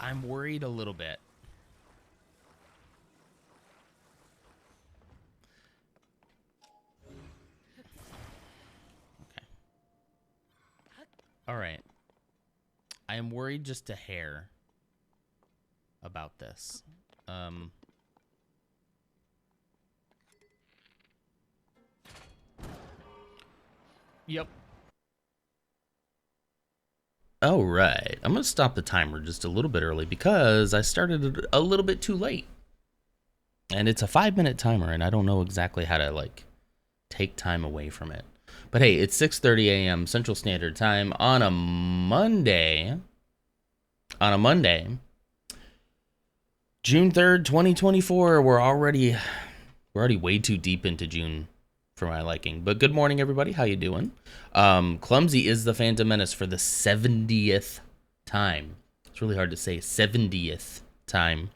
I'm worried a little bit. Okay. All right. I am worried just a hair about this. Yep. All right. I'm going to stop the timer just a little bit early because I started a little bit too late. And it's a 5-minute timer, and I don't know exactly how to, like, take time away from it. But hey, it's 6:30 a.m. Central Standard Time on a Monday. June 3rd, 2024. We're already way too deep into June for my liking. But good morning, everybody. How you doing? Clumsy is the Phantom Menace for the 70th time. It's really hard to say. 70th time.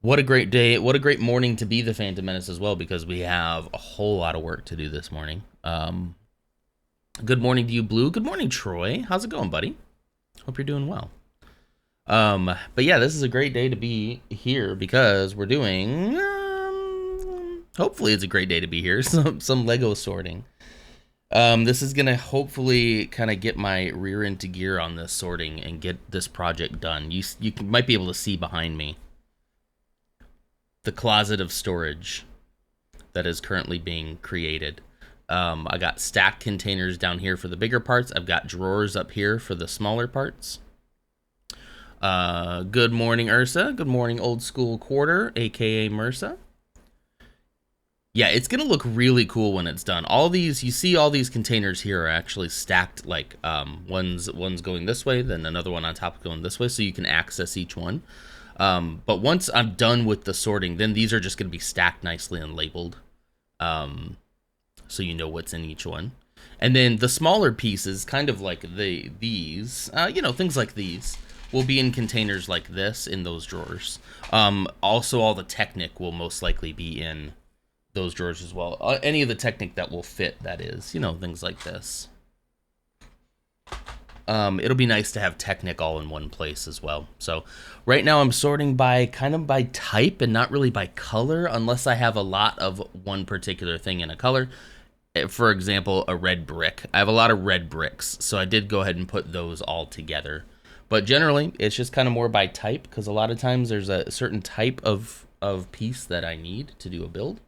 What a great day. What a great morning to be the Phantom Menace as well, because we have a whole lot of work to do this morning. Good morning to you, Blue. Good morning, Troy. How's it going, buddy? Hope you're doing well. But yeah, this is a great day to be here because we're doing, hopefully it's a great day to be here. Some Lego sorting. This is going to hopefully kind of get my rear into gear on this sorting and get this project done. You might be able to see behind me the closet of storage that is currently being created. I got stacked containers down here for the bigger parts. I've got drawers up here for the smaller parts. Good morning, Ursa. Good morning, Old School Quarter, aka Mursa. Yeah, it's gonna look really cool when it's done. All these, you see, all these containers here are actually stacked, like one's going this way, then another one on top going this way, so you can access each one. But once I'm done with the sorting, then these are just gonna be stacked nicely and labeled, so you know what's in each one. And then the smaller pieces, kind of like these, things like these, will be in containers like this in those drawers. Also, all the Technic will most likely be in those drawers as well. Any of the Technic that will fit, that is, things like this. It'll be nice to have Technic all in one place as well. So right now I'm sorting by type and not really by color, unless I have a lot of one particular thing in a color. For example, a red brick. I have a lot of red bricks, so I did go ahead and put those all together. But generally, it's just kind of more by type, because a lot of times there's a certain type of piece that I need to do a build,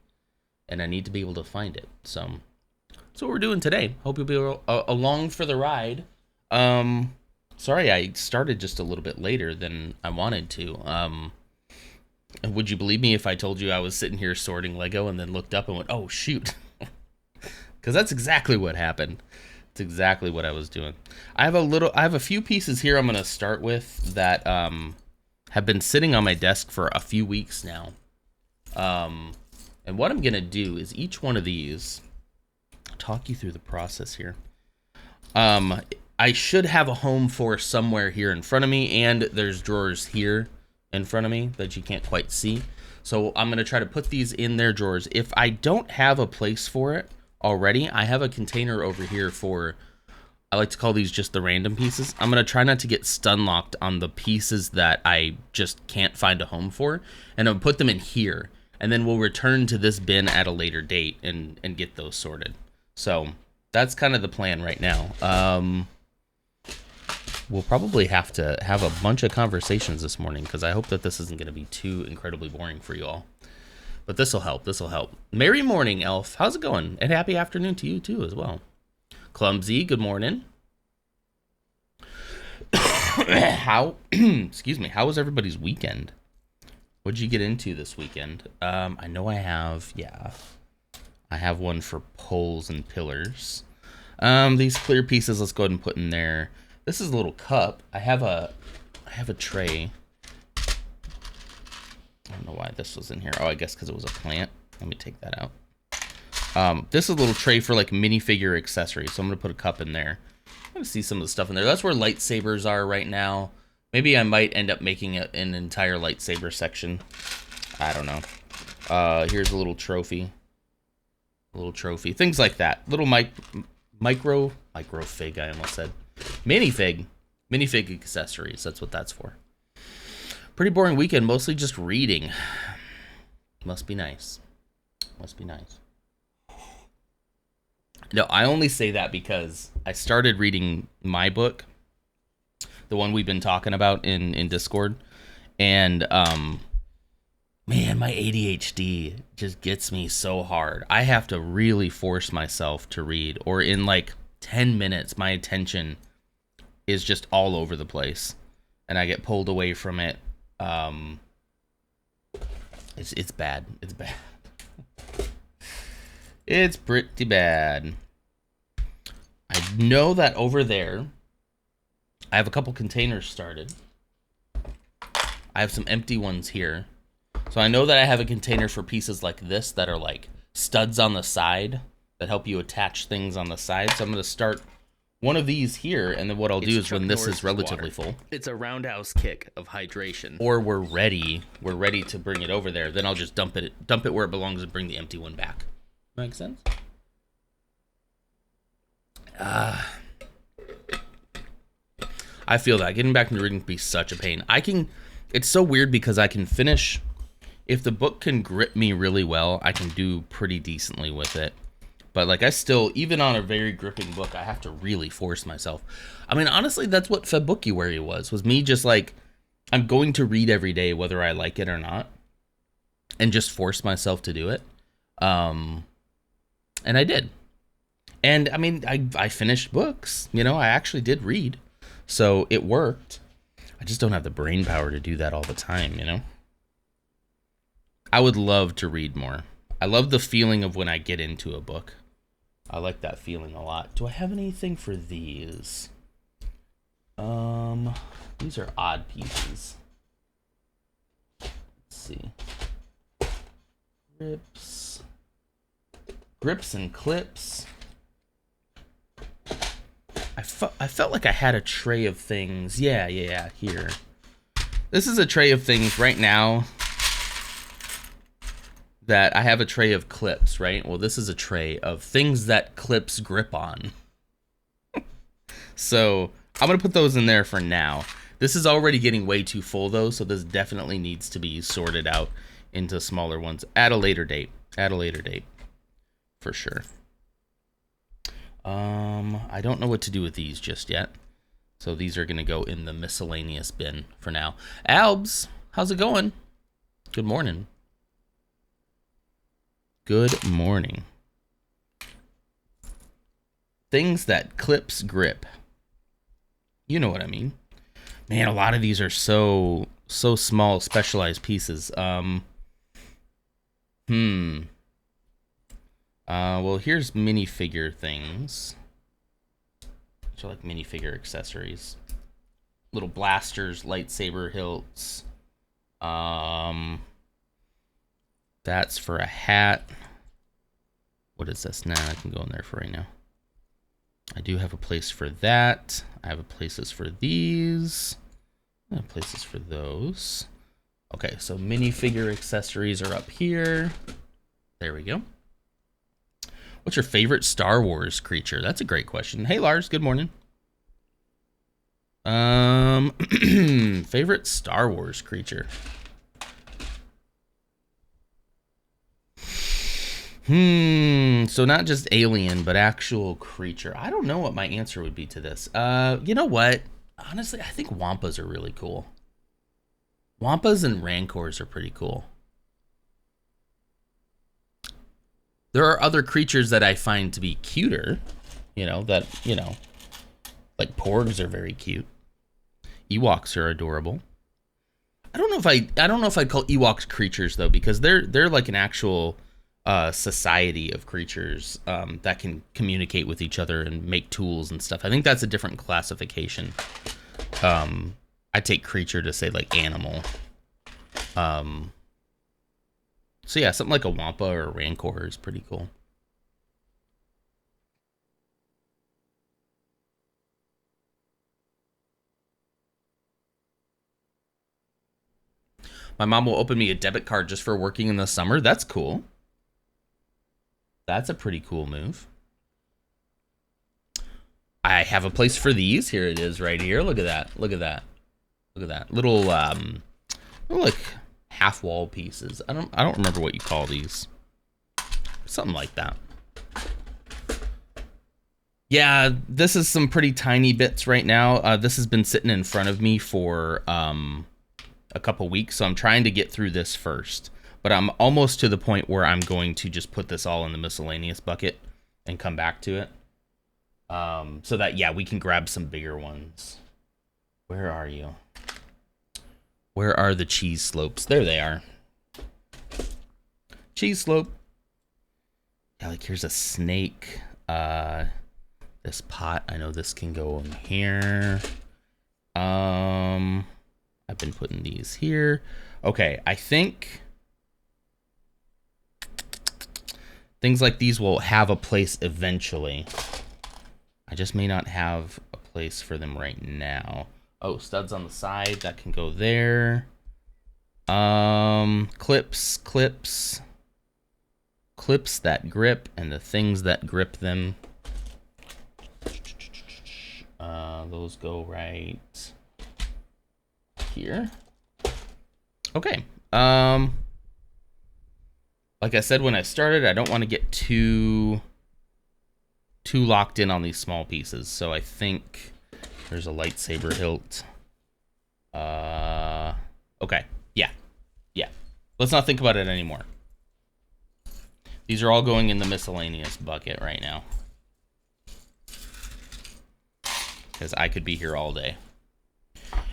and I need to be able to find it. So that's what we're doing today. Hope you'll be along for the ride. Sorry I started just a little bit later than I wanted to. Would you believe me if I told you I was sitting here sorting Lego and then looked up and went, oh, shoot. Because that's exactly what happened. It's exactly what I was doing. I have a few pieces here I'm going to start with that have been sitting on my desk for a few weeks now. And what I'm going to do is each one of these, I'll talk you through the process here. I should have a home for somewhere here in front of me, and there's drawers here in front of me that you can't quite see. So I'm going to try to put these in their drawers. If I don't have a place for it already, I have a container over here for, I like to call these just the random pieces. I'm going to try not to get stun locked on the pieces that I just can't find a home for, and I'll put them in here, and then we'll return to this bin at a later date and get those sorted. So that's kind of the plan right now. We'll probably have to have a bunch of conversations this morning, because I hope that this isn't going to be too incredibly boring for you all. But this will help. This will help. Merry morning, Elf. How's it going? And happy afternoon to you, too, as well. Clumsy, good morning. Excuse me. How was everybody's weekend? What'd you get into this weekend? I know I have one for poles and pillars. These clear pieces, let's go ahead and put in there. This is a little cup. I have a tray. I don't know why this was in here. Oh, I guess because it was a plant. Let me take that out. This is a little tray for like minifigure accessories. So I'm going to put a cup in there. I'm going to see some of the stuff in there. That's where lightsabers are right now. Maybe I might end up making an entire lightsaber section. I don't know. Here's a little trophy. Things like that. Little micro fig, I almost said. Minifig. Minifig accessories, that's what that's for. Pretty boring weekend, mostly just reading. Must be nice. Must be nice. No, I only say that because I started reading my book, the one we've been talking about in Discord, and man, my ADHD just gets me so hard. I have to really force myself to read, or in like 10 minutes, my attention is just all over the place, and I get pulled away from it. It's bad. It's bad. It's pretty bad. I know that over there, I have a couple containers started. I have some empty ones here. So I know that I have a container for pieces like this that are like studs on the side that help you attach things on the side. So I'm going to start one of these here, and then what I'll do is when this is relatively full, it's a roundhouse kick of hydration, or we're ready to bring it over there, then I'll just dump it where it belongs and bring the empty one back. Make sense? I feel that getting back into reading can be such a pain. It's so weird because I can finish, if the book can grip me really well, I can do pretty decently with it. But like I still, even on a very gripping book, I have to really force myself. I mean, honestly, that's what February was me just like, I'm going to read every day whether I like it or not, and just force myself to do it. And I did. And I mean, I finished books, you know, I actually did read. So it worked. I just don't have the brain power to do that all the time, you know? I would love to read more. I love the feeling of when I get into a book. I like that feeling a lot. Do I have anything for these? These are odd pieces. Let's see. Grips and clips. I felt like I had a tray of things. Yeah, here. This is a tray of things right now that I have a tray of clips, right? Well, this is a tray of things that clips grip on. So I'm going to put those in there for now. This is already getting way too full, though, so this definitely needs to be sorted out into smaller ones at a later date. For sure. I don't know what to do with these just yet. So these are going to go in the miscellaneous bin for now. Albs, how's it going? Good morning. Good morning. Things that clips grip. You know what I mean. Man, a lot of these are so small, specialized pieces. Well, here's minifigure things. Which are like minifigure accessories. Little blasters, lightsaber hilts. That's for a hat. What is this? Nah, I can go in there for right now. I do have a place for that. I have places for these. I have places for those. Okay, so minifigure accessories are up here. There we go. What's your favorite Star Wars creature? That's a great question. Hey, Lars. Good morning. Favorite Star Wars creature? So not just alien, but actual creature. I don't know what my answer would be to this. You know what? Honestly, I think Wampas are really cool. Wampas and Rancors are pretty cool. There are other creatures that I find to be cuter, like Porgs are very cute. Ewoks are adorable. I don't know if I'd call Ewoks creatures though, because they're like an actual society of creatures that can communicate with each other and make tools and stuff. I think that's a different classification. I take creature to say like animal. So yeah, something like a Wampa or a Rancor is pretty cool. My mom will open me a debit card just for working in the summer. That's cool. That's a pretty cool move. I have a place for these. Here it is right here. Look at that. Look at that. Look at that. Little like half wall pieces. I don't remember what you call these. Something like that. Yeah, this is some pretty tiny bits right now. This has been sitting in front of me for a couple weeks, so I'm trying to get through this first. But I'm almost to the point where I'm going to just put this all in the miscellaneous bucket and come back to it. So that, yeah, we can grab some bigger ones. Where are you? Where are the cheese slopes? There they are. Cheese slope. Yeah, like here's a snake. This pot, I know this can go in here. I've been putting these here. Okay, I think things like these will have a place eventually. I just may not have a place for them right now. Oh, studs on the side, that can go there. Clips that grip and the things that grip them. Those go right here. Okay. Like I said when I started, I don't want to get too locked in on these small pieces. So I think there's a lightsaber hilt. Okay. Yeah. Let's not think about it anymore. These are all going in the miscellaneous bucket right now. Because I could be here all day.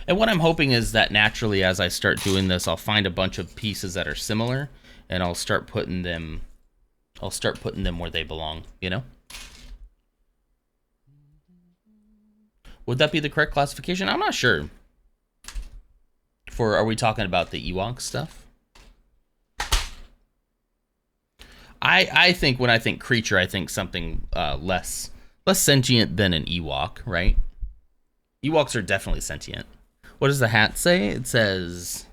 And what I'm hoping is that naturally as I start doing this, I'll find a bunch of pieces that are similar and I'll start putting them where they belong, you know? Would that be the correct classification? I'm not sure. Are we talking about the Ewok stuff? I think when I think creature, I think something less sentient than an Ewok, right? Ewoks are definitely sentient. What does the hat say? It says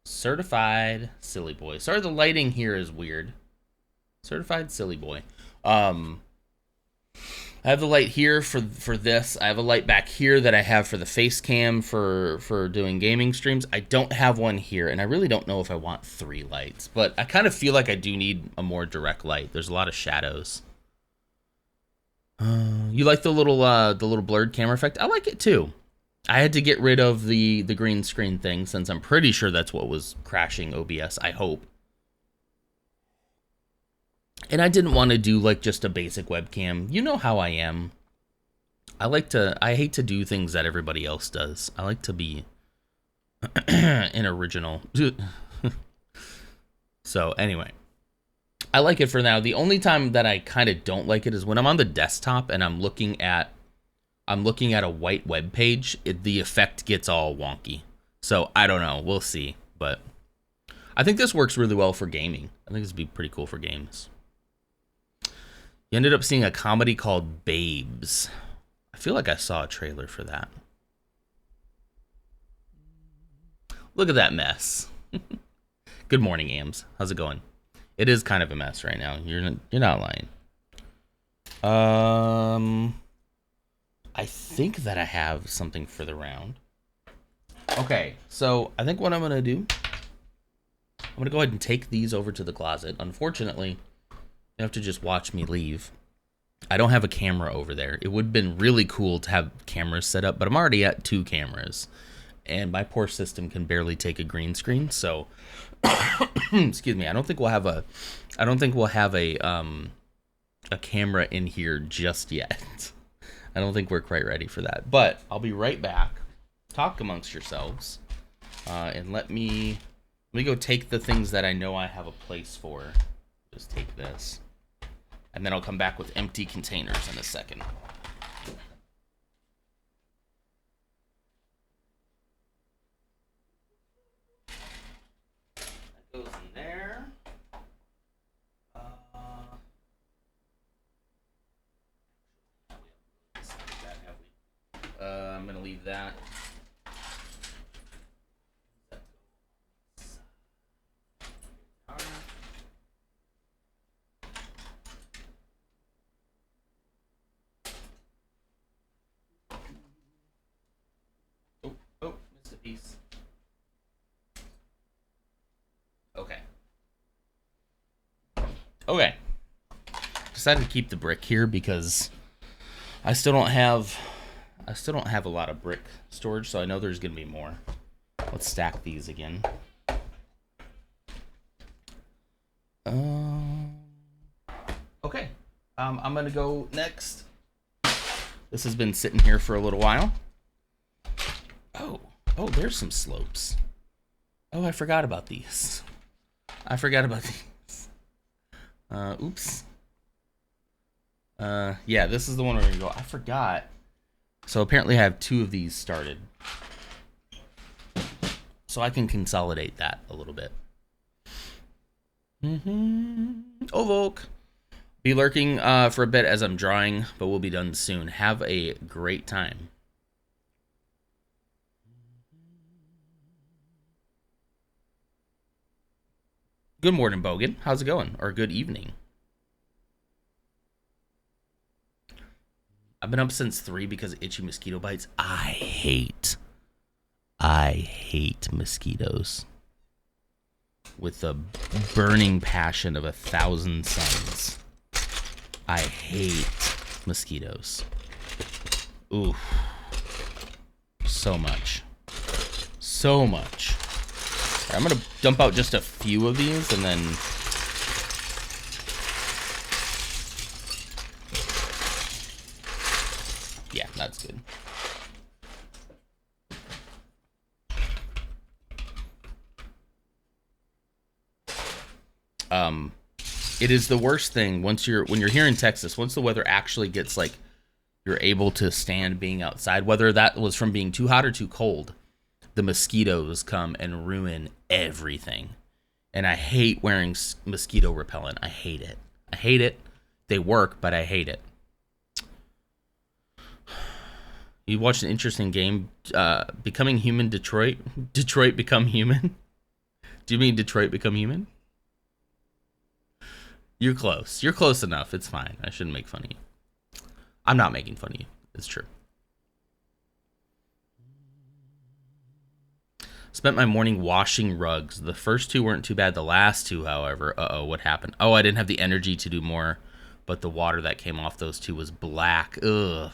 certified silly boy. Sorry, the lighting here is weird. Certified silly boy. I have the light here for this. I have a light back here that I have for the face cam for doing gaming streams. I don't have one here, and I really don't know if I want 3 lights, but I kind of feel like I do need a more direct light. There's a lot of shadows. You like the little blurred camera effect? I like it too. I had to get rid of the green screen thing since I'm pretty sure that's what was crashing OBS, I hope. And I didn't want to do like just a basic webcam. You know how I am. I hate to do things that everybody else does. I like to be an original. So anyway, I like it for now. The only time that I kind of don't like it is when I'm on the desktop and I'm looking at a white web page. The effect gets all wonky. So I don't know. We'll see. But I think this works really well for gaming. I think this would be pretty cool for games. You ended up seeing a comedy called Babes. I feel like I saw a trailer for that. Look at that mess. Good morning, Ams. How's it going? It is kind of a mess right now. You're not lying. I think that I have something for the round. Okay, so I think what I'm gonna do, I'm gonna go ahead and take these over to the closet. Unfortunately, you have to just watch me leave. I don't have a camera over there. It would have been really cool to have cameras set up, but I'm already at 2 cameras. And my poor system can barely take a green screen, so excuse me, I don't think we'll have a camera in here just yet. I don't think we're quite ready for that. But I'll be right back. Talk amongst yourselves. And let me go take the things that I know I have a place for. Just take this. And then I'll come back with empty containers in a second. That goes in there. I'm going to leave that. Peace. Okay. Okay. Decided to keep the brick here because I still don't have a lot of brick storage, so I know there's gonna be more. Let's stack these again. Okay. I'm gonna go next. This has been sitting here for a little while. Oh, there's some slopes. Oh, I forgot about these. Oops. Yeah, this is the one we're gonna go. I forgot. So apparently I have 2 of these started. So I can consolidate that a little bit. Oh, Volk. Be lurking for a bit as I'm drawing, but we'll be done soon. Have a great time. Good morning, Bogan. How's it going? Or good evening. I've been up since 3 because of itchy mosquito bites. I hate mosquitoes with the burning passion of 1,000 suns. I hate mosquitoes. Oof. So much. So much. I'm going to dump out just a few of these and then... Yeah, that's good. It is the worst thing when you're here in Texas, once the weather actually gets like you're able to stand being outside, whether that was from being too hot or too cold, the mosquitoes come and ruin everything. And I hate wearing mosquito repellent. I hate it. I hate it. They work, but I hate it. You watched an interesting game, Becoming Human Detroit? Detroit Become Human? Do you mean Detroit Become Human? You're close. You're close enough. It's fine. I shouldn't make fun of you. I'm not making fun of you. It's true. Spent my morning washing rugs. The first 2 weren't too bad. The last 2, however, what happened? Oh, I didn't have the energy to do more, but the water that came off those 2 was black. Ugh.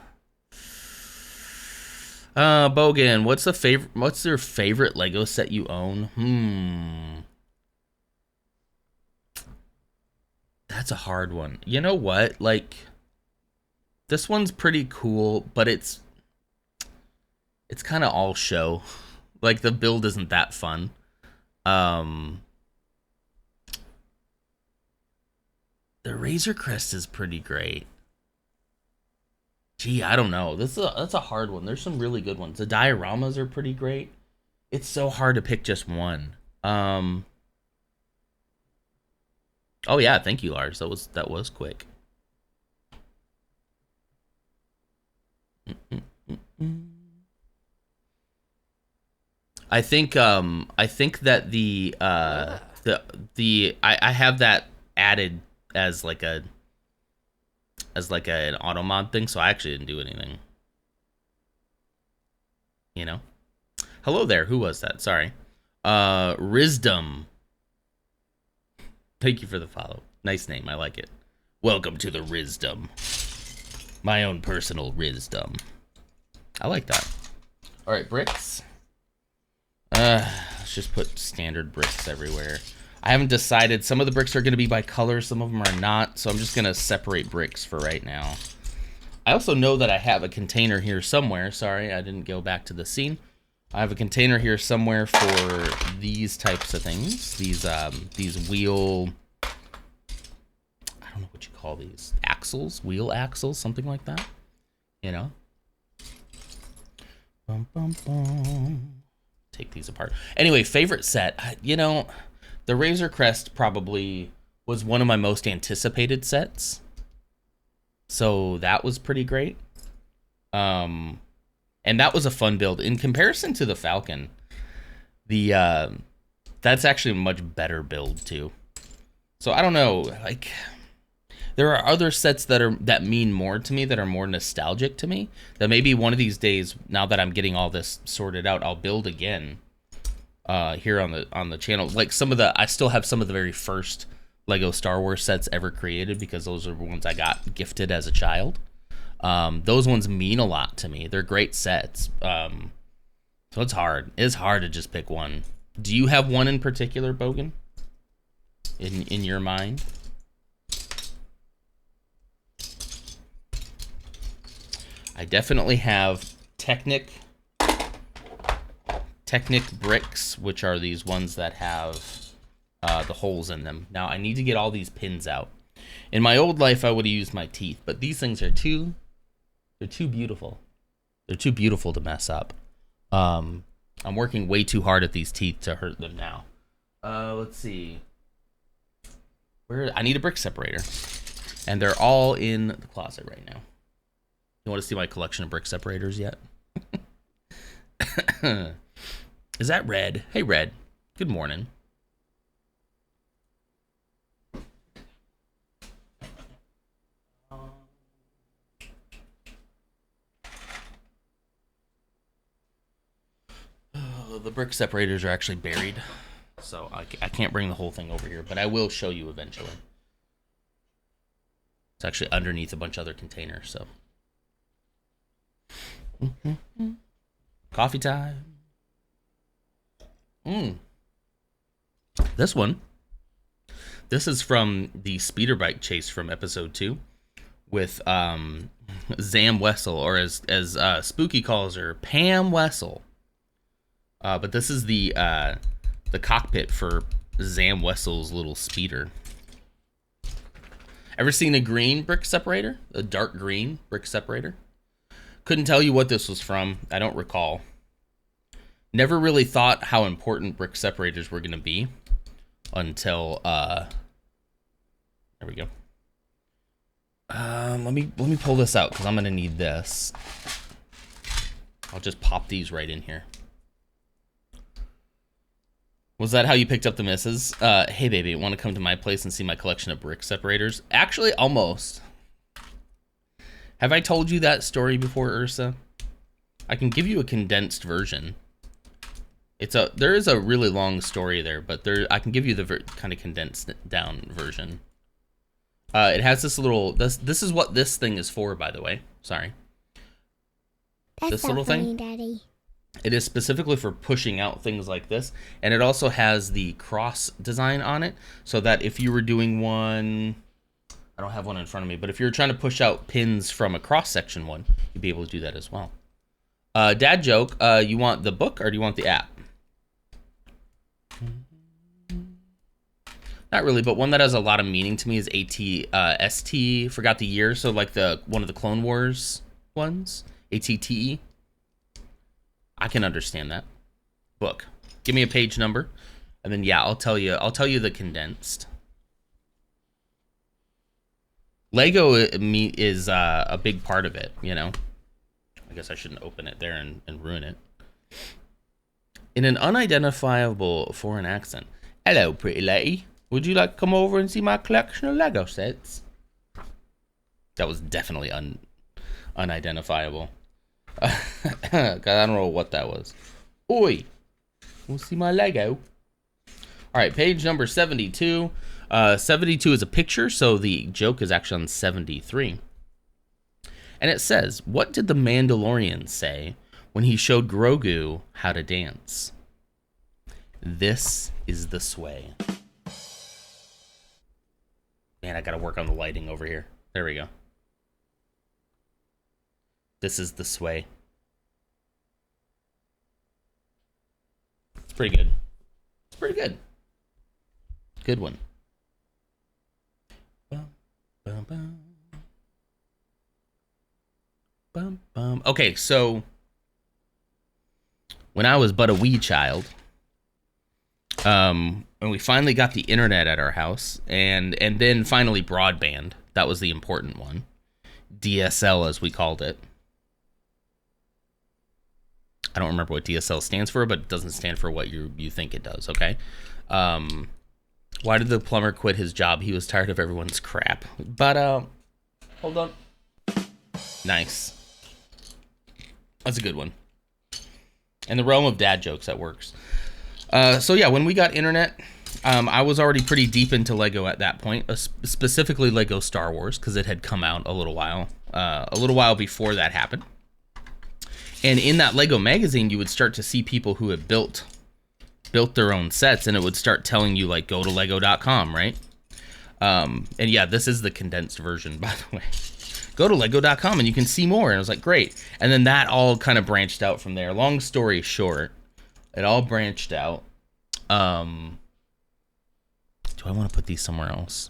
Bogan, what's your favorite Lego set you own? That's a hard one. You know what? Like, this one's pretty cool, but it's kind of all show. Like, the build isn't that fun. The Razor Crest is pretty great. Gee, I don't know. That's a hard one. There's some really good ones. The dioramas are pretty great. It's so hard to pick just one. Oh yeah, thank you, Lars. That was quick. I think that I have that added as like an auto mod thing, so I actually didn't do anything. You know? Hello there. Who was that? Sorry. Rizdom. Thank you for the follow. Nice name. I like it. Welcome to the Rizdom. My own personal Rizdom. I like that. All right, bricks. Let's just put standard bricks everywhere. I haven't decided. Some of the bricks are going to be by color. Some of them are not. So I'm just going to separate bricks for right now. I also know that I have a container here somewhere. Sorry, I didn't go back to the scene. I have a container here somewhere for these types of things. These wheel... I don't know what you call these. Axles? Wheel axles? Something like that. You know? Bum, bum, bum. Take these apart. Anyway, favorite set. You know, the Razor Crest probably was one of my most anticipated sets. So that was pretty great. And that was a fun build. In comparison to the Falcon, that's actually a much better build too. So I don't know, like, There are other sets that mean more to me, that are more nostalgic to me, that maybe one of these days, now that I'm getting all this sorted out, I'll build again here on the channel. Like I still have some of the very first Lego Star Wars sets ever created, because those are the ones I got gifted as a child. Those ones mean a lot to me. They're great sets. So it's hard. It's hard to just pick one. Do you have one in particular, Bogan? In your mind? I definitely have Technic bricks, which are these ones that have the holes in them. Now I need to get all these pins out. In my old life, I would have used my teeth, but these things are too beautiful. They're too beautiful to mess up. I'm working way too hard at these teeth to hurt them now. Let's see. I need a brick separator, and they're all in the closet right now. You want to see my collection of brick separators yet? Is that Red? Hey, Red. Good morning. The brick separators are actually buried, so I can't bring the whole thing over here, but I will show you eventually. It's actually underneath a bunch of other containers, so. Coffee time. This one. This is from the speeder bike chase from episode 2 with Zam Wessel, or as Spooky calls her, Pam Wessel. But this is the cockpit for Zam Wessel's little speeder. Ever seen a green brick separator? A dark green brick separator? Couldn't tell you what this was from. I don't recall. Never really thought how important brick separators were going to be until there we go. Let me pull this out, because I'm going to need this. I'll just pop these right in here. Was that how you picked up the misses? Hey, baby, want to come to my place and see my collection of brick separators? Actually, almost. Have I told you that story before, Ursa? I can give you a condensed version. There is a really long story there, but I can give you the kind of condensed down version. It has this little. This is what this thing is for, by the way. Sorry. That's this so little funny, thing. Daddy. It is specifically for pushing out things like this, and it also has the cross design on it, so that if you were doing one, I don't have one in front of me, but if you're trying to push out pins from a cross-section one, you'd be able to do that as well. Dad joke, you want the book or do you want the app? Not really, but one that has a lot of meaning to me is ATST, forgot the year, so like one of the Clone Wars ones, ATTE. I can understand that. Book. Give me a page number, and then yeah, I'll tell you the condensed. Lego is a big part of it, you know. I guess I shouldn't open it there and ruin it. In an unidentifiable foreign accent. Hello, pretty lady. Would you like to come over and see my collection of Lego sets? That was definitely unidentifiable. I don't know what that was. Oi, we'll see my Lego. All right, page number 72. 72 is a picture, so the joke is actually on 73. And it says, what did the Mandalorian say when he showed Grogu how to dance? This is the sway. Man, I gotta work on the lighting over here. There we go. This is the sway. It's pretty good. It's pretty good. Good one. Bum, bum, bum. Bum, bum. Okay, so when I was but a wee child, and we finally got the internet at our house, and then finally broadband. That was the important one. DSL, as we called it. I don't remember what DSL stands for, but it doesn't stand for what you think it does, okay? Why did the plumber quit his job? He was tired of everyone's crap. But, hold on. Nice. That's a good one. In the realm of dad jokes, that works. So yeah, when we got internet, I was already pretty deep into Lego at that point, specifically Lego Star Wars, because it had come out a little while before that happened. And in that Lego magazine, you would start to see people who had built their own sets, and it would start telling you, like, go to lego.com, right? And yeah, this is the condensed version, by the way. Go to lego.com and you can see more. And I was like, great. And then that all kind of branched out from there. Long story short, it all branched out. Do I want to put these somewhere else?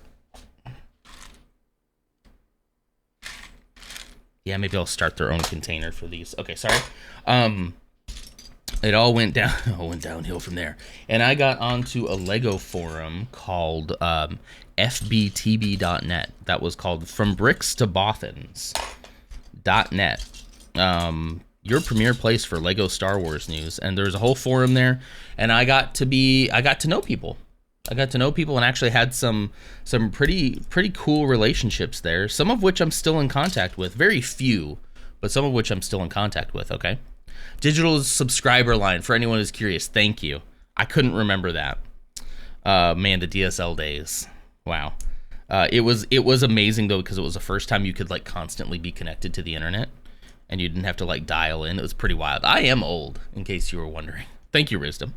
Yeah, maybe I'll start their own container for these. Okay, sorry. It all went downhill from there. And I got onto a Lego forum called fbtb.net. That was called From Bricks to Boffins.net. Your premier place for Lego Star Wars news. And there's a whole forum there. And I got to know people. I got to know people and actually had some pretty cool relationships there. Some of which I'm still in contact with. Very few, but some of which I'm still in contact with, okay? Digital subscriber line, for anyone who's curious, thank you. I couldn't remember that. Man, the DSL days. Wow. It was amazing, though, because it was the first time you could, like, constantly be connected to the internet. And you didn't have to, like, dial in. It was pretty wild. I am old, in case you were wondering. Thank you, Wisdom.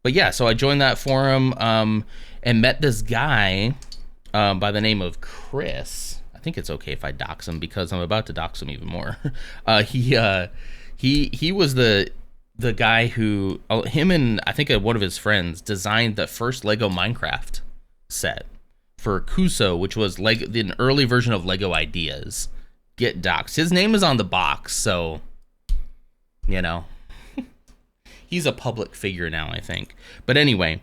But yeah, so I joined that forum and met this guy by the name of Chris. I think it's okay if I dox him because I'm about to dox him even more. He was the guy who, him and I think one of his friends designed the first Lego Minecraft set for Kuso, which was an early version of Lego Ideas. Get doxed. His name is on the box, so you know. He's a public figure now, I think. But anyway,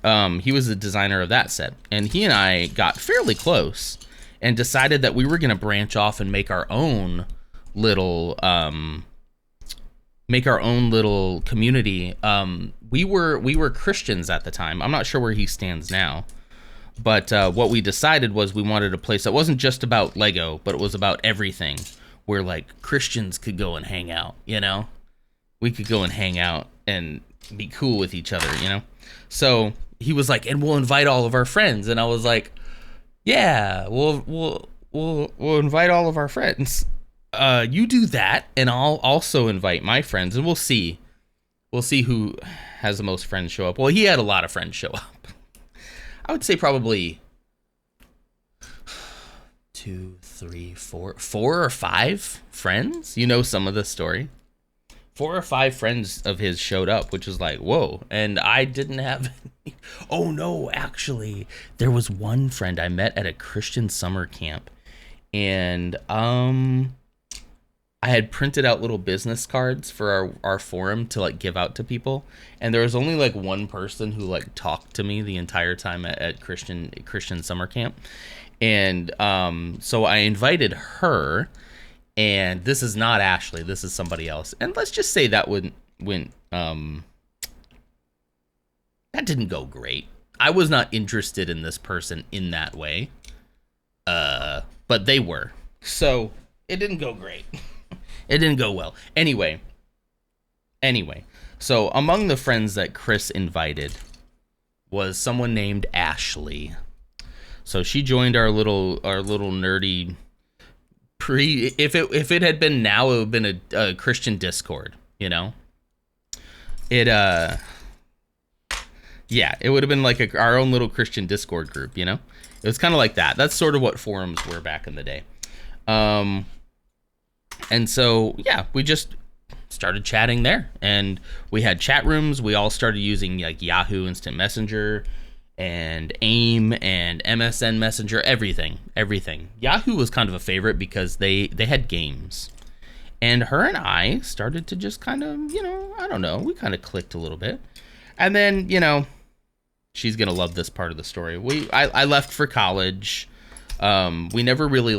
he was the designer of that set. And he and I got fairly close and decided that we were going to branch off and make our own little community. We were Christians at the time. I'm not sure where he stands now. But what we decided was we wanted a place that wasn't just about Lego, but it was about everything. Where, like, Christians could go and hang out, you know? We could go and hang out and be cool with each other, you know? So he was like, and we'll invite all of our friends. And I was like, yeah, we'll invite all of our friends. You do that, and I'll also invite my friends, and we'll see. We'll see who has the most friends show up. Well, he had a lot of friends show up. I would say probably 2, 3, 4 or 5 friends. You know some of the story. 4 or 5 friends of his showed up, which was like, whoa. And I didn't have any. Oh, no, actually, there was one friend I met at a Christian summer camp. And I had printed out little business cards for our forum to, like, give out to people. And there was only, like, one person who, like, talked to me the entire time at Christian summer camp. And so I invited her. And this is not Ashley. This is somebody else. And let's just say that went that didn't go great. I was not interested in this person in that way. But they were. So it didn't go great. It didn't go well. Anyway. So among the friends that Chris invited was someone named Ashley. So she joined our little nerdy if it had been now, it would have been a Christian Discord, you know? It would have been like our own little Christian Discord group, you know? It was kind of like that. That's sort of what forums were back in the day. And so, yeah, we just started chatting there. And we had chat rooms. We all started using, like, Yahoo Instant Messenger and AIM and MSN Messenger, everything. Yahoo was kind of a favorite because they had games. And her and I started to just kind of, you know, I don't know, we kind of clicked a little bit. And then, you know, she's going to love this part of the story. I left for college. I never really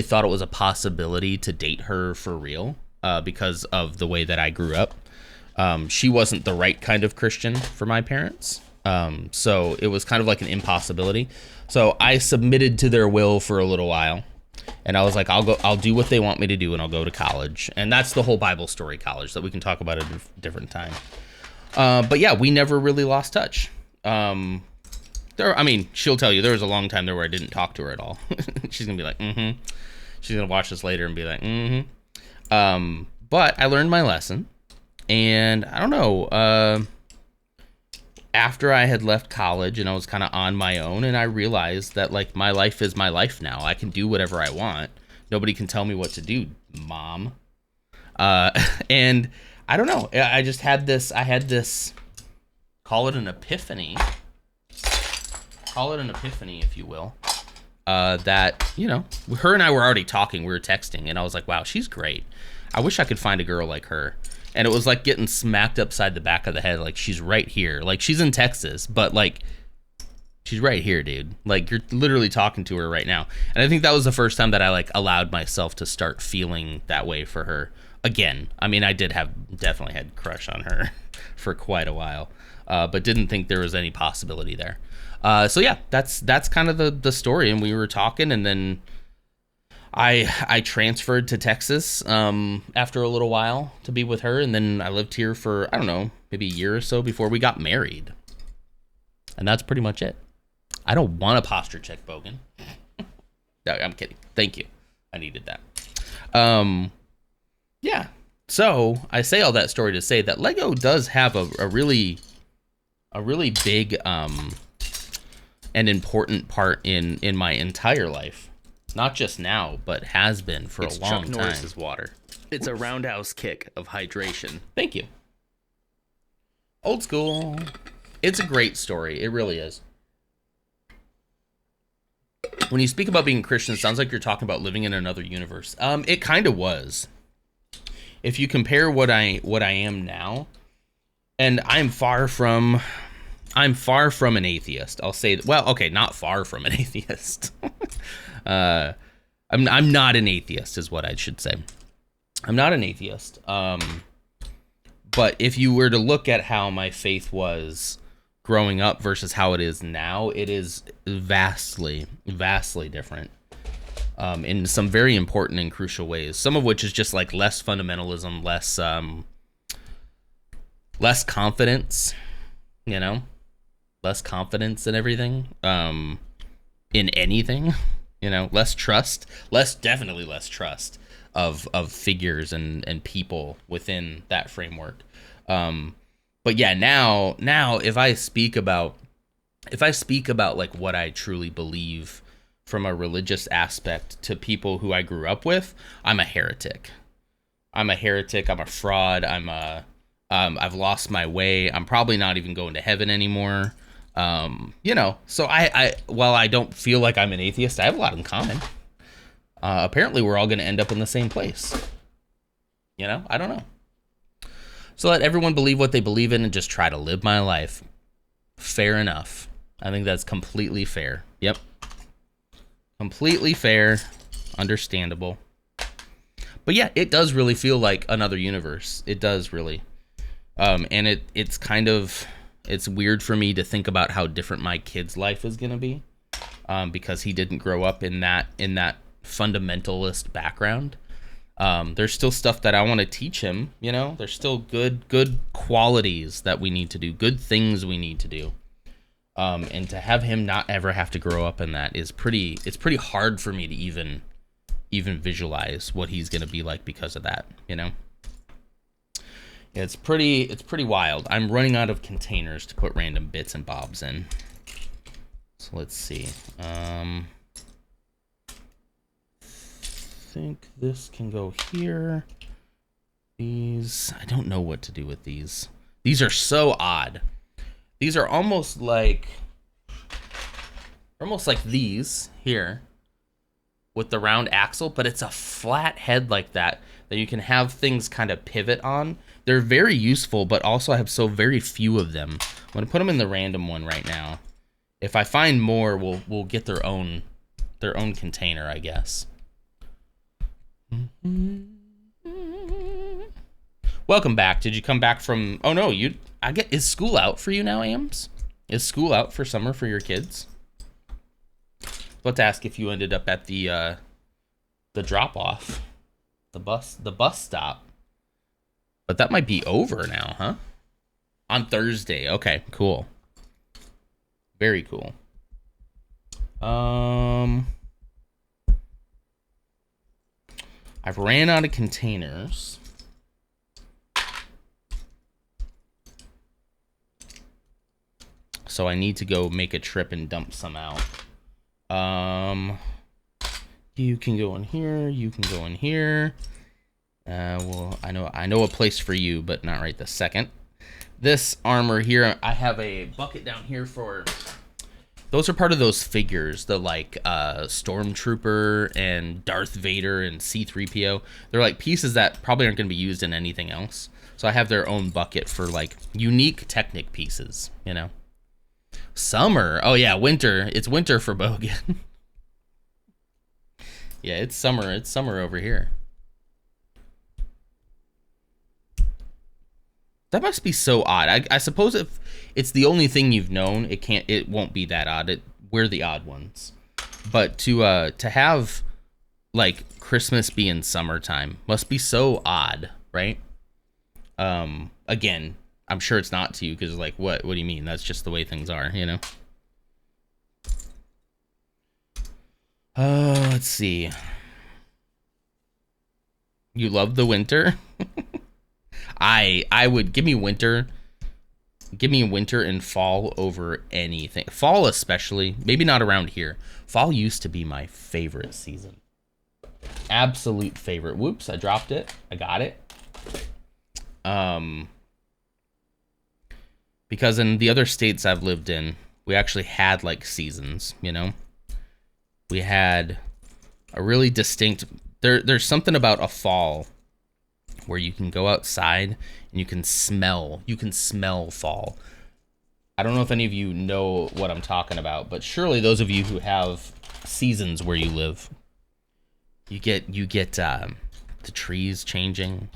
thought it was a possibility to date her for real because of the way that I grew up. She wasn't the right kind of Christian for my parents. So it was kind of like an impossibility. So I submitted to their will for a little while. And I was like, I'll do what they want me to do, and I'll go to college. And that's the whole Bible story college that we can talk about at a different time. But yeah, we never really lost touch. She'll tell you there was a long time there where I didn't talk to her at all. She's gonna be like, mm-hmm. She's gonna watch this later and be like, mm-hmm. But I learned my lesson, and I don't know. After I had left college and I was kind of on my own, and I realized that like my life is my life now. I can do whatever I want. Nobody can tell me what to do, Mom. And I don't know. I just had this. I had this. Call it an epiphany. Call it an epiphany, if you will. That, her and I were already talking. We were texting, and I was like, wow, she's great. I wish I could find a girl like her. And it was like getting smacked upside the back of the head. Like, she's right here. Like, she's in Texas, but like, she's right here, dude. Like, you're literally talking to her right now. And I think that was the first time that I like allowed myself to start feeling that way for her again. I mean, I definitely had a crush on her for quite a while, but didn't think there was any possibility there. So yeah, that's kind of the story. And we were talking, and then I transferred to Texas after a little while to be with her, and then I lived here for, I don't know, maybe a year or so before we got married. And that's pretty much it. I don't want a posture check, Bogan. No, I'm kidding. Thank you. I needed that. Yeah. So I say all that story to say that Lego does have a really big and important part in my entire life. Not just now, but has been for a long time. It's Chuck Norris's water. It's a roundhouse kick of hydration. Thank you. Old school. It's a great story. It really is. When you speak about being Christian, it sounds like you're talking about living in another universe. It kind of was. If you compare what I am now, and I'm far from an atheist. I'll say, well, okay, not far from an atheist. I'm not an atheist, is what I should say. I'm not an atheist. But if you were to look at how my faith was growing up versus how it is now, it is vastly, vastly different. In some very important and crucial ways. Some of which is just like less fundamentalism, less confidence, less confidence in everything, in anything, less trust, definitely less trust of figures and people within that framework. But yeah, now if I speak about like what I truly believe from a religious aspect to people who I grew up with, I'm a heretic. I'm a fraud. I've lost my way. I'm probably not even going to heaven anymore. So while I don't feel like I'm an atheist, I have a lot in common. Apparently we're all going to end up in the same place. I don't know. So let everyone believe what they believe in and just try to live my life. Fair enough. I think that's completely fair. Yep. Completely fair. Understandable. But yeah, it does really feel like another universe. It does really. And it's kind of, it's weird for me to think about how different my kid's life is going to be. Because he didn't grow up in that fundamentalist background. There's still stuff that I want to teach him, there's still good qualities that we need to do, good things we need to do. And to have him not ever have to grow up in that it's pretty hard for me to even visualize what he's going to be like because of that, It's pretty wild. I'm running out of containers to put random bits and bobs in. So let's see. I think this can go here. These, I don't know what to do with these. These are so odd. These are almost like these here with the round axle, but it's a flat head like that you can have things kind of pivot on. They're very useful, but also I have so very few of them. I'm gonna put them in the random one right now. If I find more, we'll get their own container, I guess. Welcome back. Did you come back from? Oh no, is school out for you now, Ams? Is school out for summer for your kids? Let's ask if you ended up at the drop off, the bus stop. But that might be over now, huh? On Thursday. Okay, cool. Very cool. I've ran out of containers. So I need to go make a trip and dump some out. You can go in here. You can go in here. Well, I know a place for you, but not right this second. This armor here, I have a bucket down here for. Those are part of those figures, the like Stormtrooper and Darth Vader and C-3PO. They're like pieces that probably aren't going to be used in anything else. So I have their own bucket for like unique Technic pieces, you know. Summer. Oh yeah, winter. It's winter for Bogan. Yeah, it's summer. It's summer over here. That must be so odd. I suppose if it's the only thing you've known, it won't be that odd. We're the odd ones. But to have like Christmas be in summertime must be so odd, right? Again, I'm sure it's not to you because like what do you mean? That's just the way things are, you know? Let's see. You love the winter? I would give me winter and fall over anything. Fall especially, maybe not around here. Fall used to be my favorite season. Absolute favorite. Whoops, I dropped it. I got it. Because in the other states I've lived in, we actually had like seasons, you know? We had a really distinct there's something about a fall where you can go outside and you can smell fall. I don't know if any of you know what I'm talking about, but surely those of you who have seasons where you live, you get the trees changing.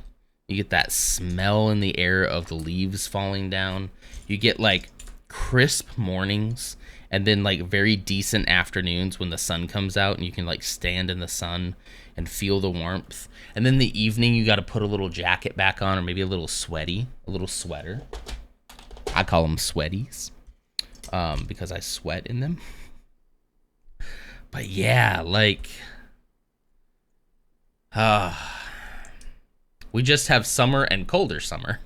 You get that smell in the air of the leaves falling down. You get like crisp mornings and then like very decent afternoons when the sun comes out and you can like stand in the sun and feel the warmth. And then the evening you got to put a little jacket back on or maybe a little sweater. I call them sweaties because I sweat in them. But yeah, like we just have summer and colder summer.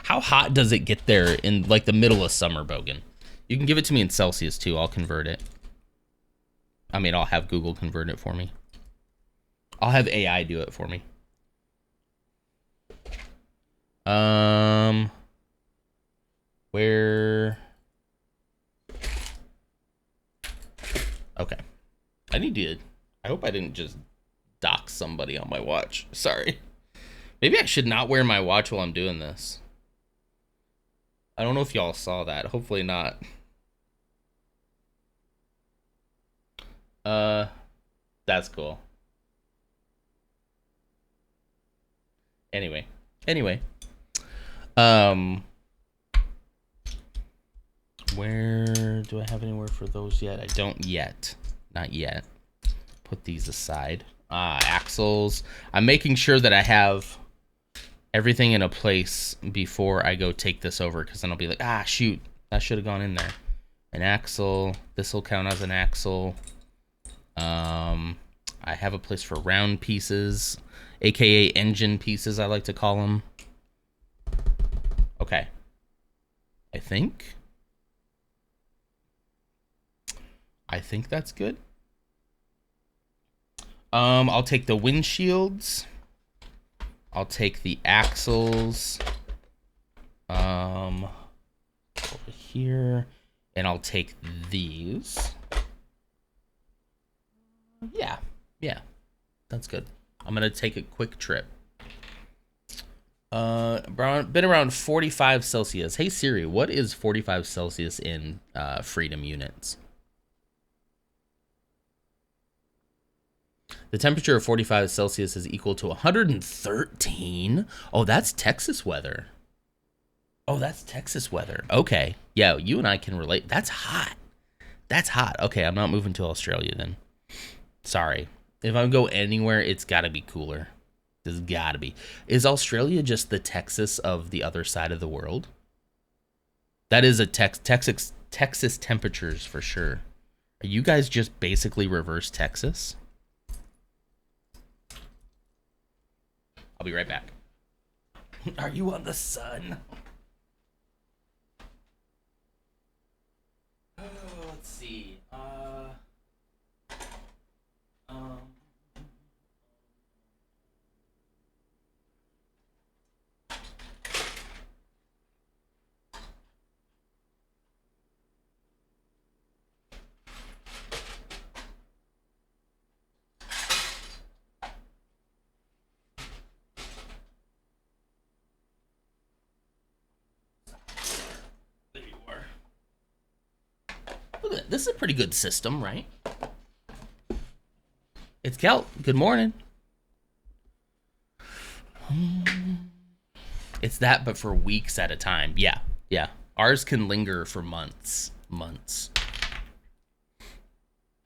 How hot does it get there in like the middle of summer, Bogan? You can give it to me in Celsius too. I'll convert it. I mean, I'll have Google convert it for me. I'll have AI do it for me. Where? Okay. I hope I didn't just dox somebody on my watch. Sorry. Maybe I should not wear my watch while I'm doing this. I don't know if y'all saw that. Hopefully not. That's cool. Anyway. Where do I have anywhere for those yet? I don't yet. Not yet. Put these aside. Axles. I'm making sure that I have everything in a place before I go take this over, because then I'll be like, shoot, that should have gone in there. An axle. This will count as an axle. I have a place for round pieces, aka engine pieces, I like to call them. Okay. I think that's good. I'll take the windshields. I'll take the axles. Over here. And I'll take these. Yeah. That's good. I'm going to take a quick trip. Been around 45 Celsius. Hey Siri, what is 45 Celsius in freedom units? The temperature of 45 Celsius is equal to 113. Oh, that's Texas weather. Oh, that's Texas weather. Okay. Yeah, you and I can relate. That's hot. That's hot. Okay, I'm not moving to Australia then. Sorry. If I go anywhere, it's got to be cooler. There's got to be. Is Australia just the Texas of the other side of the world? That is a Texas temperatures for sure. Are you guys just basically reverse Texas? I'll be right back. Are you on the sun? Oh, let's see. There you are. Look at that. This is a pretty good system, right? It's Kelt. Good morning. It's that, but for weeks at a time. Yeah, yeah. Ours can linger for months.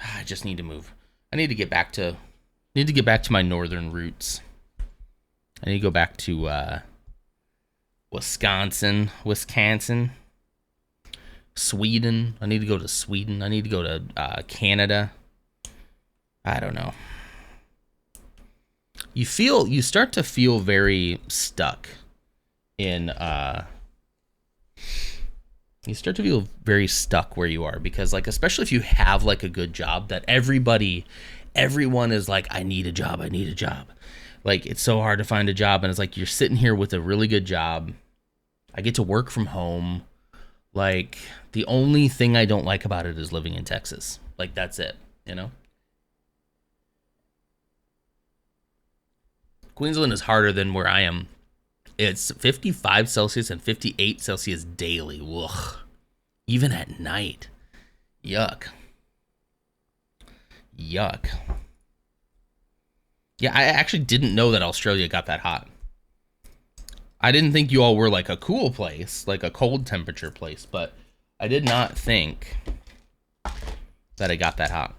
I just need to move. I need to get back to my northern roots. I need to go back to Wisconsin, Sweden. I need to go to Sweden. I need to go to Canada. I don't know. You start to feel very stuck in you start to feel very stuck where you are, because like, especially if you have like a good job that everyone is like, I need a job. Like, it's so hard to find a job, and it's like you're sitting here with a really good job. I get to work from home. Like, the only thing I don't like about it is living in Texas. Like, that's it, you know? Queensland is harder than where I am. It's 55 Celsius and 58 Celsius daily. Ugh. Even at night. Yuck. Yeah, I actually didn't know that Australia got that hot. I didn't think you all were like a cool place, like a cold temperature place, but I did not think that it got that hot.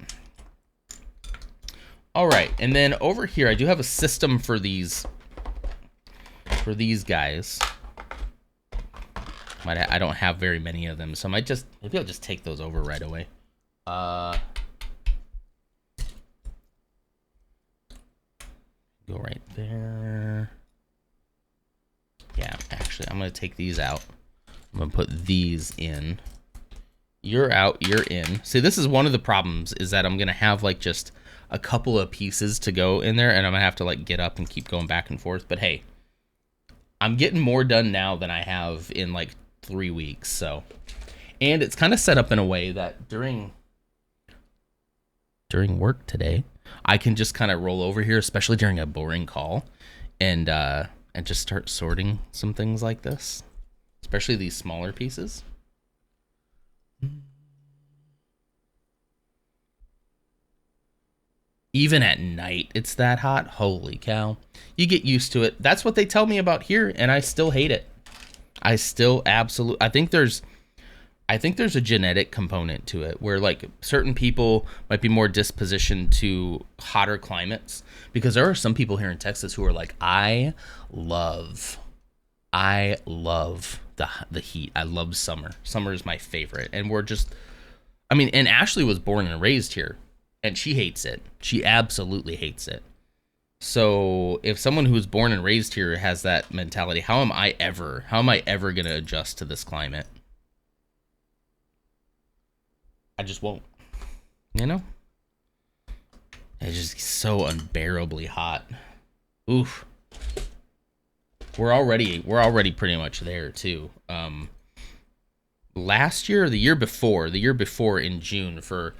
All right, and then over here, I do have a system for these guys. I don't have very many of them, so maybe I'll just take those over right away. Go right there. Yeah, actually, I'm going to take these out. I'm going to put these in. You're out, you're in. See, this is one of the problems, is that I'm going to have like just a couple of pieces to go in there, and I'm going to have to like get up and keep going back and forth. But hey, I'm getting more done now than I have in like 3 weeks. So, and it's kind of set up in a way that during work today, I can just kind of roll over here, especially during a boring call, and just start sorting some things like this, especially these smaller pieces. Even at night, it's that hot. Holy cow. You get used to it. That's what they tell me about here, and I still hate it. I still absolutely... I think there's a genetic component to it, where like certain people might be more dispositioned to hotter climates, because there are some people here in Texas who are like, I love the heat. I love summer. Summer is my favorite. And and Ashley was born and raised here, and she hates it. She absolutely hates it. So if someone who's born and raised here has that mentality, how am I ever going to adjust to this climate? I just won't, you know? It's just so unbearably hot. Oof. We're already pretty much there too. Last year or the year before in June for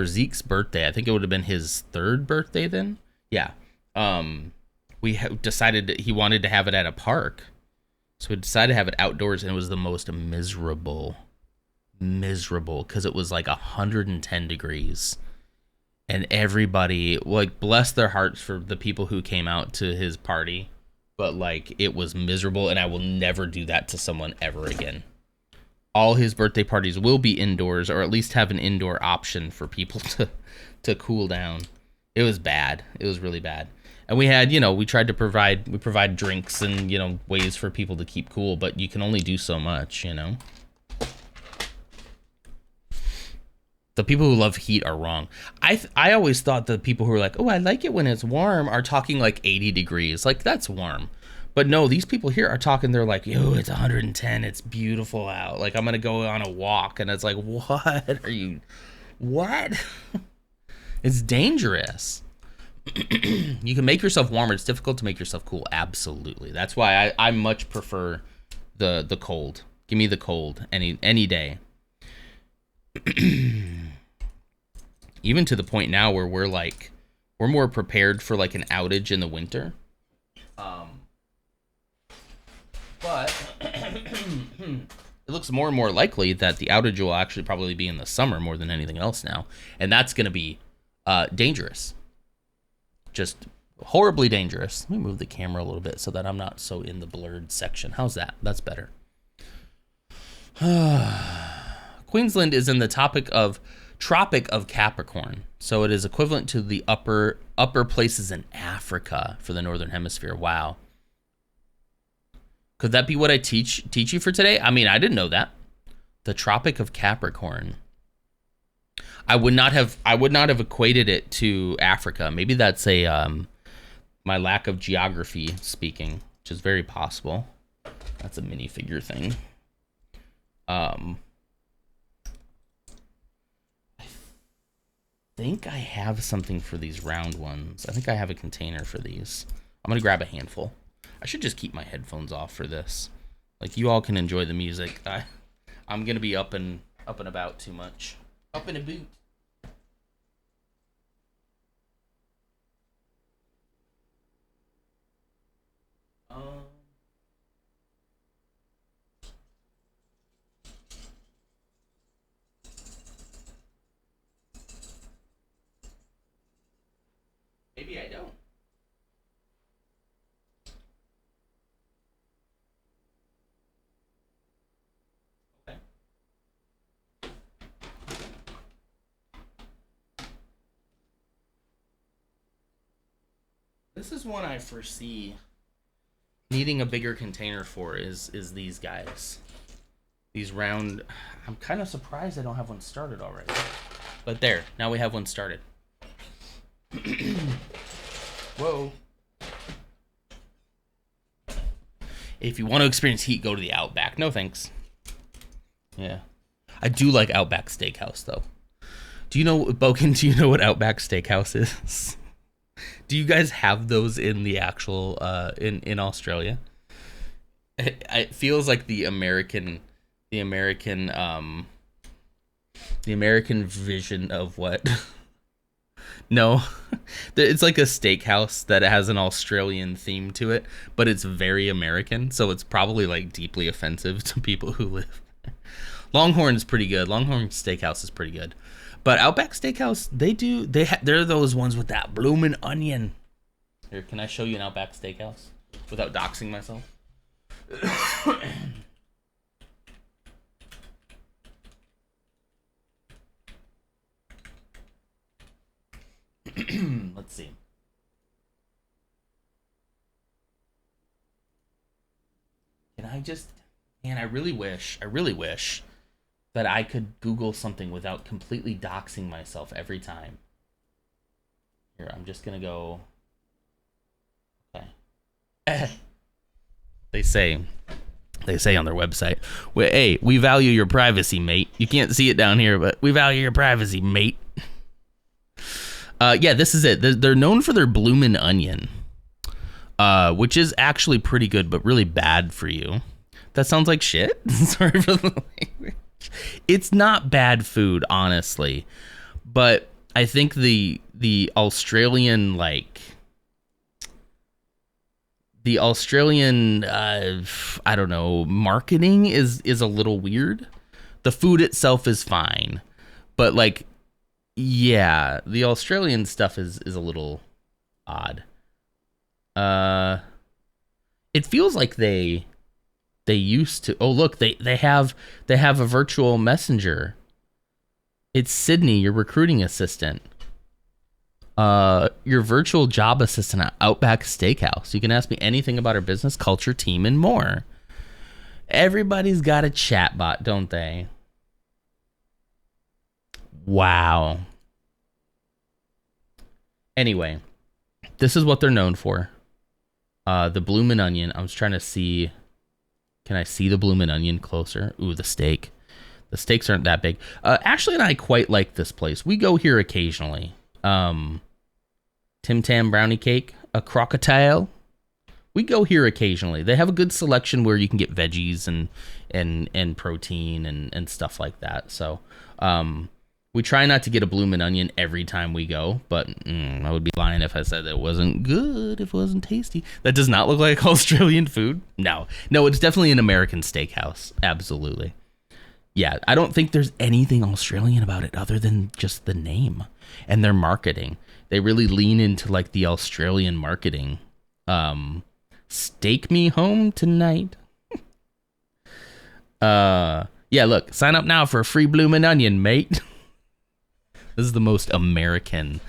Zeke's birthday, I think it would have been his 3rd birthday then. Yeah. We decided that he wanted to have it at a park. So we decided to have it outdoors, and it was the most miserable because it was like 110 degrees, and everybody, like, bless their hearts for the people who came out to his party, but like it was miserable, and I will never do that to someone ever again. All his birthday parties will be indoors, or at least have an indoor option for people to cool down. It was bad. It was really bad. And we had, we tried to provide drinks and, ways for people to keep cool, but you can only do so much, The people who love heat are wrong. I always thought the people who are like, oh, I like it when it's warm, are talking like 80 degrees. Like, that's warm. But no, these people here are talking, they're like, yo, it's 110, it's beautiful out. Like, I'm going to go on a walk. And it's like, what? It's dangerous. You can make yourself warmer. It's difficult to make yourself cool. Absolutely. That's why I much prefer the cold. Give me the cold any day. Even to the point now where we're more prepared for like an outage in the winter. But it looks more and more likely that the outage will actually probably be in the summer more than anything else now, and that's going to be dangerous. Just horribly dangerous. Let me move the camera a little bit so that I'm not so in the blurred section. How's that? That's better. Queensland is in the Tropic of Capricorn, so it is equivalent to the upper places in Africa for the Northern Hemisphere. Wow. Could that be what I teach you for today? I mean, I didn't know that. The Tropic of Capricorn. I would not have equated it to Africa. Maybe that's my lack of geography speaking, which is very possible. That's a minifigure thing. I think I have something for these round ones. I think I have a container for these. I'm gonna grab a handful. I should just keep my headphones off for this. Like, you all can enjoy the music. I'm gonna be up and about too much. Up in a boot. Maybe I don't. Okay. This is one I foresee needing a bigger container for is these guys. These round. I'm kind of surprised I don't have one started already. But there, now we have one started. Whoa. If you want to experience heat, go to the Outback. No thanks. Yeah. I do like Outback Steakhouse, though. Do you know, Boken, do you know what Outback Steakhouse is? Do you guys have those in the actual, in Australia? It feels like the American vision of what? No, it's like a steakhouse that has an Australian theme to it, but it's very American, so it's probably like deeply offensive to people who live there. Longhorn's pretty good. Longhorn Steakhouse is pretty good, but Outback Steakhouse, they're those ones with that bloomin' onion. Here, can I show you an Outback Steakhouse without doxing myself? Let's see. Can I just... Man, I really wish that I could Google something without completely doxing myself every time. Here, I'm just gonna go... Okay. They say on their website, well, hey, we value your privacy, mate. You can't see it down here, but we value your privacy, mate. Yeah, this is it. They're known for their bloomin' onion, which is actually pretty good, but really bad for you. That sounds like shit. Sorry for the language. It's not bad food, honestly, but I think the Australian I don't know, marketing is a little weird. The food itself is fine, but like Yeah, the Australian stuff is a little odd. Uh, it feels like they used to. Oh, look, they have a virtual messenger. It's Sydney, your recruiting assistant. Your virtual job assistant at Outback Steakhouse. You can ask me anything about our business, culture, team, and more. Everybody's got a chatbot, don't they? Wow. Anyway, this is what they're known for. The bloomin' onion. I was trying to see. Can I see the bloomin' onion closer? Ooh, the steak. The steaks aren't that big. Ashley and I quite like this place. We go here occasionally. Tim Tam brownie cake, a crocodile. We go here occasionally. They have a good selection where you can get veggies and protein and stuff like that. So we try not to get a bloomin' onion every time we go, but I would be lying if I said that it wasn't good, if it wasn't tasty. That does not look like Australian food. No, it's definitely an American steakhouse. Absolutely. Yeah, I don't think there's anything Australian about it other than just the name and their marketing. They really lean into like the Australian marketing. Steak me home tonight. Yeah, look, sign up now for a free bloomin' onion, mate. This is the most American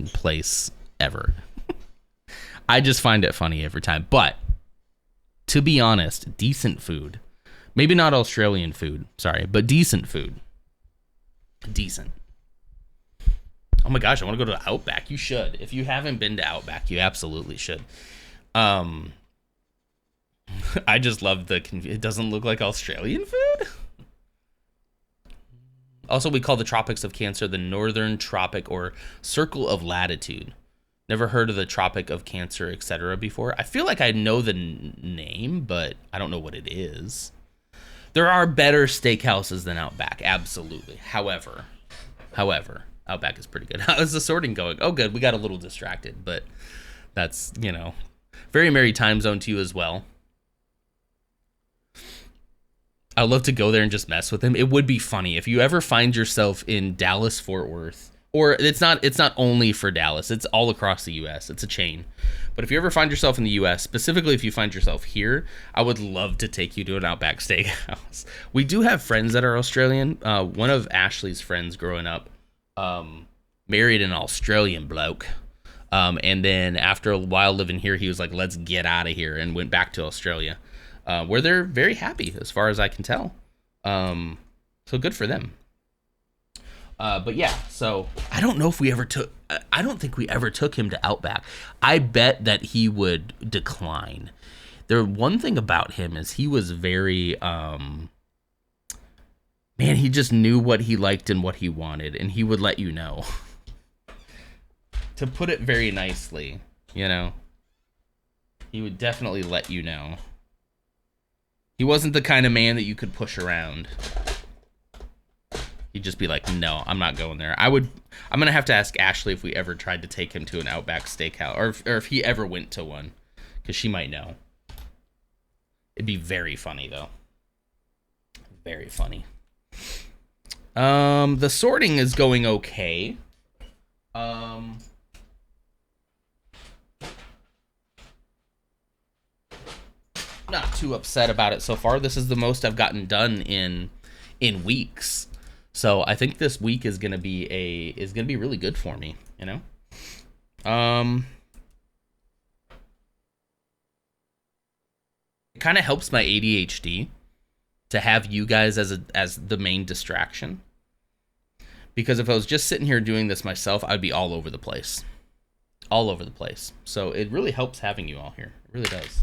place ever. I just find it funny every time. But to be honest, decent food. Maybe not Australian food, sorry, but decent food. Decent. Oh my gosh, I want to go to Outback. You should. If you haven't been to Outback, you absolutely should. I just love it doesn't look like Australian food. Also, we call the Tropics of Cancer the Northern Tropic or Circle of Latitude. Never heard of the Tropic of Cancer, etc. before. I feel like I know the name, but I don't know what it is. There are better steakhouses than Outback, absolutely. However, Outback is pretty good. How is the sorting going? Oh, good. We got a little distracted, but that's, very merry time zone to you as well. I'd love to go there and just mess with him. It would be funny if you ever find yourself in Dallas, Fort Worth, or it's not only for Dallas. It's all across the U.S. It's a chain. But if you ever find yourself in the U.S., specifically if you find yourself here, I would love to take you to an Outback Steakhouse. We do have friends that are Australian. One of Ashley's friends growing up married an Australian bloke. And then after a while living here, he was like, let's get out of here, and went back to Australia, where they're very happy as far as I can tell. So good for them. But yeah, so I don't know if I don't think we ever took him to Outback. I bet that he would decline. One thing about him is he was very, he just knew what he liked and what he wanted, and he would let you know. To put it very nicely, he would definitely let you know. He wasn't the kind of man that you could push around. He'd just be like, no, I'm not going there. I'm going to have to ask Ashley if we ever tried to take him to an Outback Steakhouse, or if he ever went to one, because she might know. It'd be very funny, though. Very funny. The sorting is going okay. Not too upset about it so far. This is the most I've gotten done in weeks. So I think this week is gonna be really good for me, It kind of helps my ADHD to have you guys as the main distraction. Because if I was just sitting here doing this myself, I'd be all over the place. All over the place. So it really helps having you all here. It really does.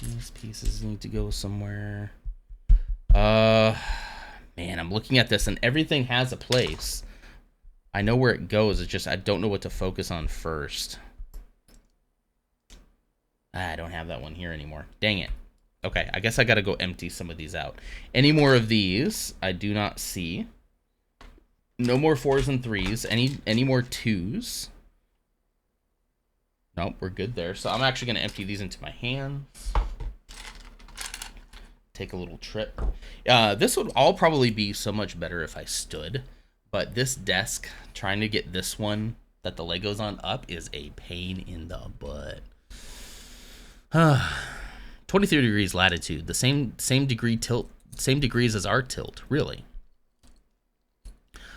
These pieces need to go somewhere. Man, I'm looking at this and everything has a place. I know where it goes. It's just I don't know what to focus on first. I don't have that one here anymore. Dang it. Okay, I guess I gotta go empty some of these out. Any more of these I do not see. No more 4s and 3s. Any more 2s? Nope, we're good there. So I'm actually gonna empty these into my hands. take a little trip. This would all probably be so much better if I stood, but this desk, trying to get this one that the Lego's on up is a pain in the butt. 23 degrees latitude, the same degree tilt, same degrees as our tilt, really.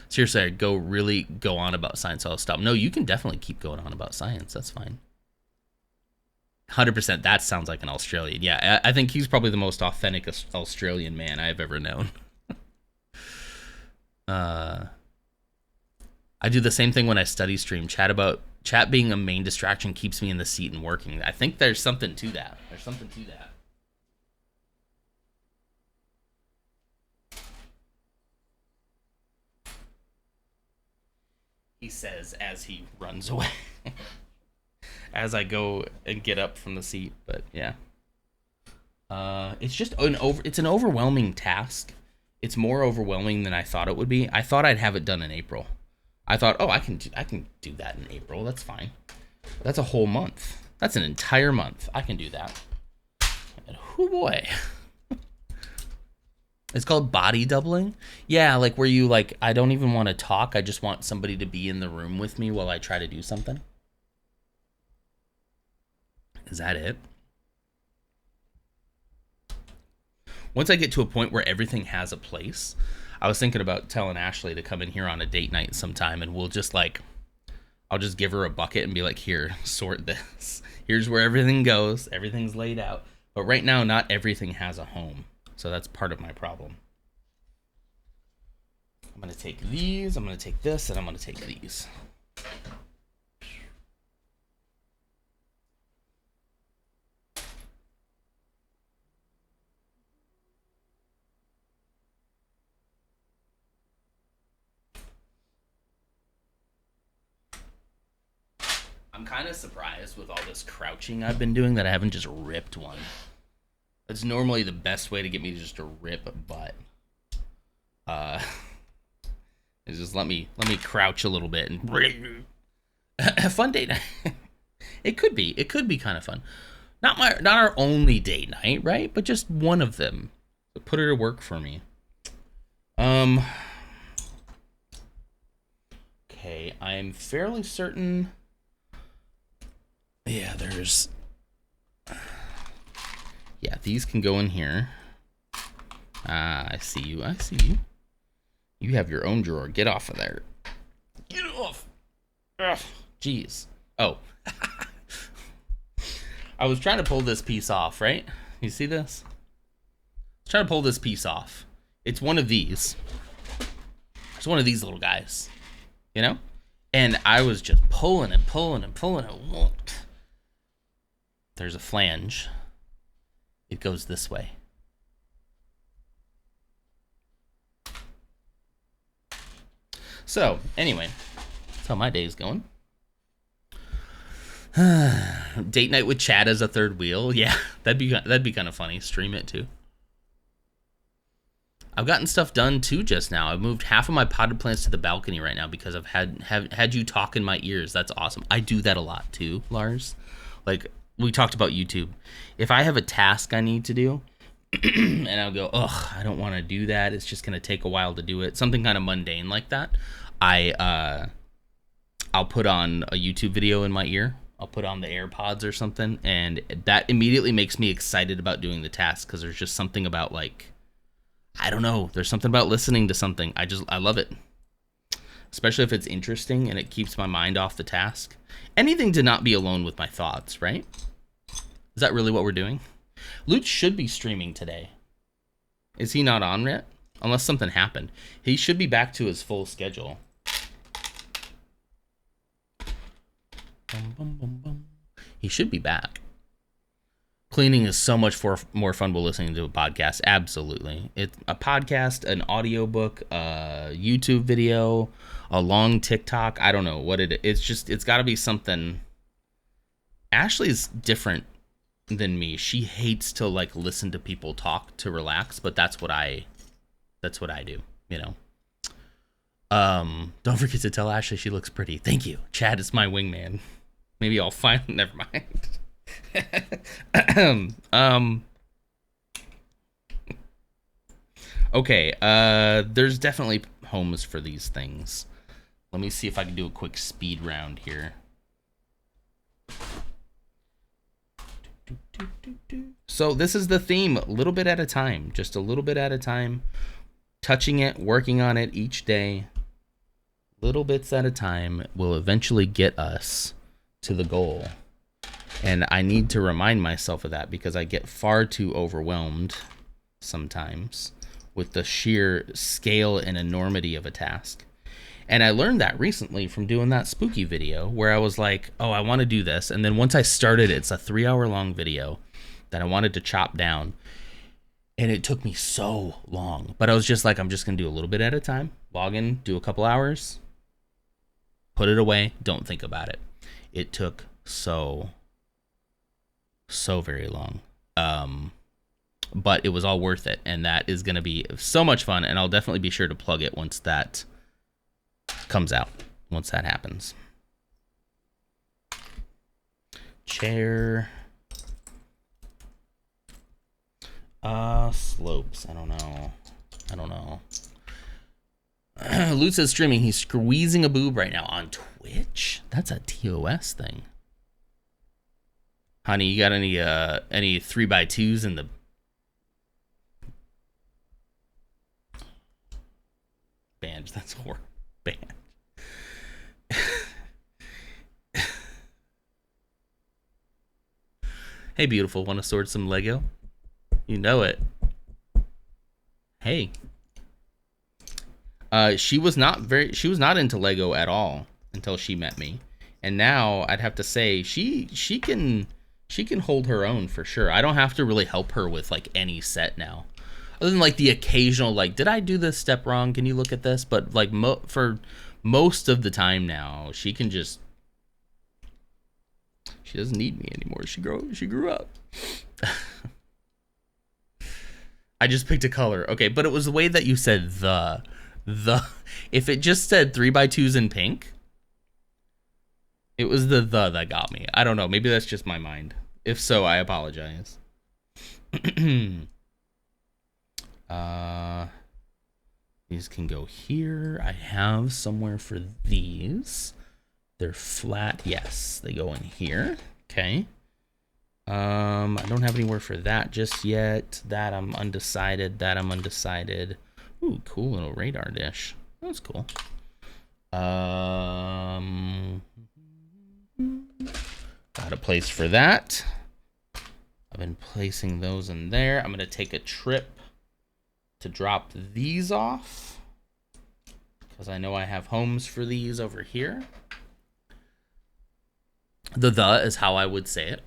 Seriously, I'd really go on about science, so I'll stop. No, you can definitely keep going on about science. That's fine. 100%. That sounds like an Australian. Yeah, I think he's probably the most authentic Australian man I've ever known. I do the same thing when I study stream. Chat being a main distraction keeps me in the seat and working. I think there's something to that. He says as he runs away. As I go and get up from the seat, but yeah. It's just it's an overwhelming task. It's more overwhelming than I thought it would be. I thought I'd have it done in April. I thought, oh, I can do that in April. That's fine. That's a whole month. That's an entire month. I can do that. And oh boy. It's called body doubling. Yeah, like where you like, I don't even want to talk. I just want somebody to be in the room with me while I try to do something. Is that it? Once I get to a point where everything has a place, I was thinking about telling Ashley to come in here on a date night sometime, and we'll just like, I'll just give her a bucket and be like, here, sort this. Here's where everything goes. Everything's laid out. But right now, not everything has a home. So that's part of my problem. I'm going to take these, I'm going to take this, and I'm going to take these. I'm kind of surprised with all this crouching I've been doing that I haven't just ripped one. That's normally the best way to get me to just rip a butt. Is just let me crouch a little bit and a fun date night. It could be kind of fun. Not our only date night, right? But just one of them. So put her to work for me. Okay, I'm fairly certain. Yeah, these can go in here. I see you. You have your own drawer. Get off of there. Get off. Ugh, jeez. Oh. I was trying to pull this piece off, right? You see this? I was trying to pull this piece off. It's one of these. It's one of these little guys. You know? And I was just pulling and pulling and pulling. It won't. There's a flange. It goes this way. So, anyway, that's how my day's going. Date night with Chad as a third wheel. Yeah, that'd be kind of funny. Stream it too. I've gotten stuff done too just now. I've moved half of my potted plants to the balcony right now because I've had you talk in my ears. That's awesome. I do that a lot too, Lars. Like, we talked about YouTube. If I have a task I need to do, and I'll go, ugh, I don't want to do that. It's just going to take a while to do it. Something kind of mundane like that. I'll put on a YouTube video in my ear. I'll put on the AirPods or something. And that immediately makes me excited about doing the task because there's just something about, like, I don't know. There's something about listening to something. I love it. Especially if it's interesting and it keeps my mind off the task. Anything to not be alone with my thoughts, right? Is that really what we're doing? Lutz should be streaming today. Is he not on yet? Unless something happened. He should be back to his full schedule. He should be back. Cleaning is so much more fun while listening to a podcast. Absolutely. It's a podcast, an audiobook, a YouTube video, a long TikTok. I don't know what it is. It's got to be something. Ashley's different than me. She hates to like listen to people talk to relax, but that's what I do, you know. Don't forget to tell Ashley she looks pretty. Thank you. Chad is my wingman. Maybe I'll find never mind. Okay, there's definitely homes for these things. Let me see if I can do a quick speed round here. So this is the theme, a little bit at a time, just a little bit at a time, touching it, working on it each day, little bits at a time will eventually get us to the goal. And I need to remind myself of that because I get far too overwhelmed sometimes with the sheer scale and enormity of a task. And I learned that recently from doing that spooky video where I was like, oh, I want to do this. And then once I started, it's a 3-hour long video that I wanted to chop down. And it took me so long. But I was just like, I'm just going to do a little bit at a time. Log in, do a couple hours, put it away, don't think about it. It took so very long. But it was all worth it. And that is going to be so much fun. And I'll definitely be sure to plug it once that comes out, once that happens. Chair. Slopes. I don't know. Loot says streaming. He's squeezing a boob right now on Twitch. That's a TOS thing. Honey, you got any 3x2s in the band? That's horrible. Band. Hey, beautiful. Want to sort some Lego? You know it. Hey. She was not into Lego at all until she met me. And now I'd have to say she can hold her own for sure. I don't have to really help her with like any set now. Other than like the occasional like, did I do this step wrong? Can you look at this? But like for most of the time now, she can just, she doesn't need me anymore. She grew up. I just picked a color. Okay, but it was the way that you said the if it just said 3x2s in pink, it was the that got me. I don't know. Maybe that's just my mind. If so, I apologize. These can go here. I have somewhere for these. They're flat. Yes, they go in here. Okay. I don't have anywhere for that just yet. That I'm undecided. Ooh, cool little radar dish. That's cool. Got a place for that. I've been placing those in there. I'm gonna take a trip to drop these off because I know I have homes for these over here. The is how I would say it.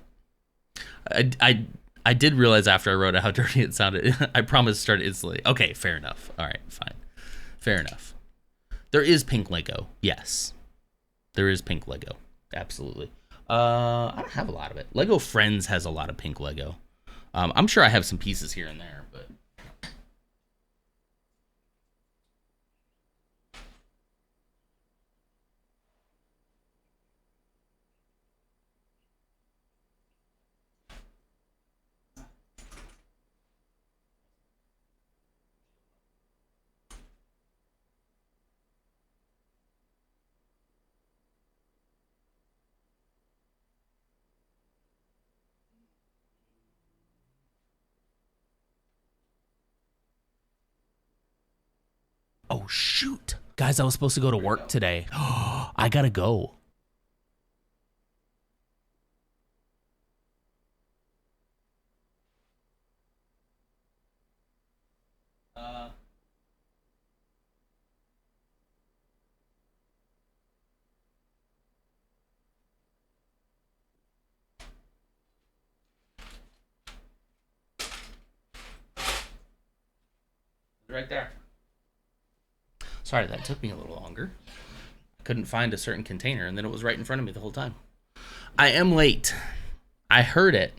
I did realize after I wrote it how dirty it sounded. I promised to start instantly. Okay, fair enough. All right, fine. Fair enough. There is pink Lego. Yes. There is pink Lego. Absolutely. I don't have a lot of it. Lego Friends has a lot of pink Lego. I'm sure I have some pieces here and there, but oh shoot. Guys, I was supposed to go to work today. I gotta go. Right there. Sorry, that took me a little longer. I couldn't find a certain container, and then it was right in front of me the whole time. I am late. I heard it.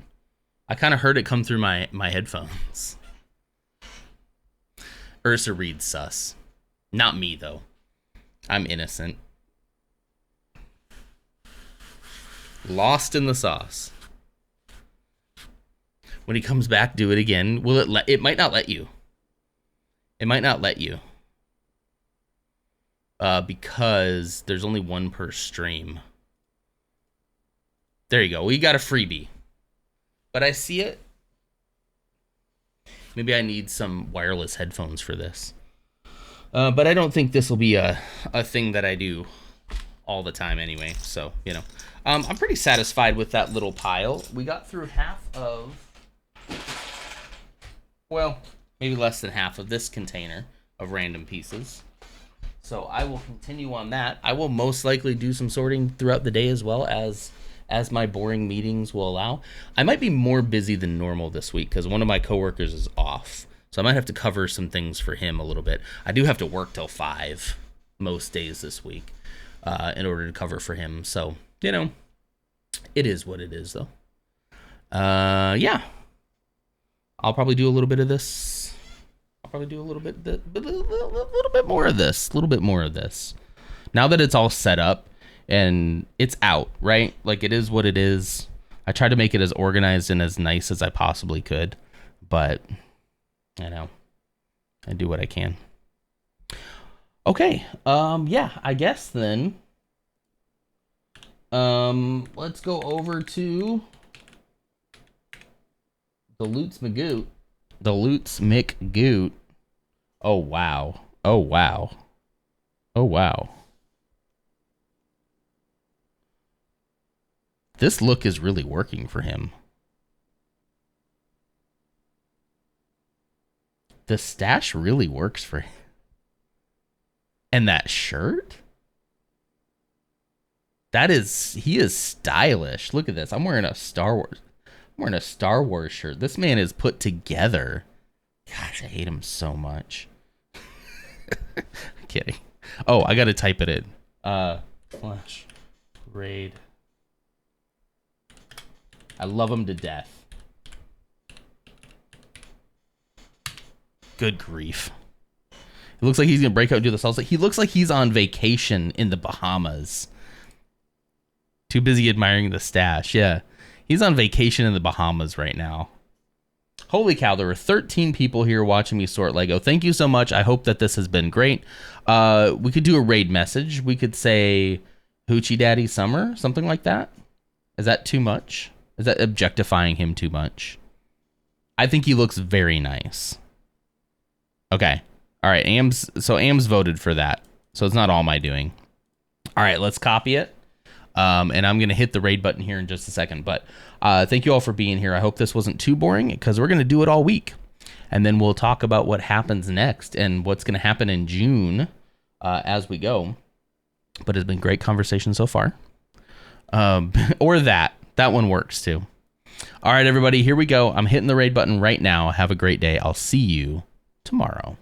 I kind of heard it come through my headphones. Ursa reads sus. Not me, though. I'm innocent. Lost in the sauce. When he comes back, do it again. Will it might not let you. It might not let you. Because there's only one per stream. There you go. We got a freebie. But I see it. Maybe I need some wireless headphones for this. But I don't think this will be a thing that I do all the time anyway. So, you know. I'm pretty satisfied with that little pile. We got through half of... Well, maybe less than half of this container of random pieces. So I will continue on that. I will most likely do some sorting throughout the day as well as my boring meetings will allow. I might be more busy than normal this week because one of my coworkers is off. So I might have to cover some things for him a little bit. I do have to work till 5 most days this week in order to cover for him. So, you know, it is what it is though. Yeah. I'll probably do a little bit of this. I'll probably do a little bit more of this. A little bit more of this. Now that it's all set up and it's out, right? Like it is what it is. I tried to make it as organized and as nice as I possibly could, but you know, I do what I can. Okay. Yeah, I guess then. Let's go over to the Lutz Magoot. The Lutz McGoot. Oh, wow. Oh, wow. Oh, wow. This look is really working for him. The stash really works for him. And that shirt? He is stylish. Look at this. I'm wearing a Star Wars shirt. This man is put together. Gosh, I hate him so much. I'm kidding. Oh, I gotta type it in. Flash raid. I love him to death. Good grief. It looks like he's gonna break out and do the salsa. He looks like he's on vacation in the Bahamas. Too busy admiring the stash. Yeah. He's on vacation in the Bahamas right now. Holy cow, there were 13 people here watching me sort Lego. Thank you so much. I hope that this has been great. We could do a raid message. We could say Hoochie Daddy Summer, something like that. Is that too much? Is that objectifying him too much? I think he looks very nice. Okay. All right, Ams voted for that. So it's not all my doing. All right, let's copy it. And I'm going to hit the raid button here in just a second. But thank you all for being here. I hope this wasn't too boring because we're going to do it all week. And then we'll talk about what happens next and what's going to happen in June as we go. But it's been great conversation so far. Or that one works too. All right, everybody, here we go. I'm hitting the raid button right now. Have a great day. I'll see you tomorrow.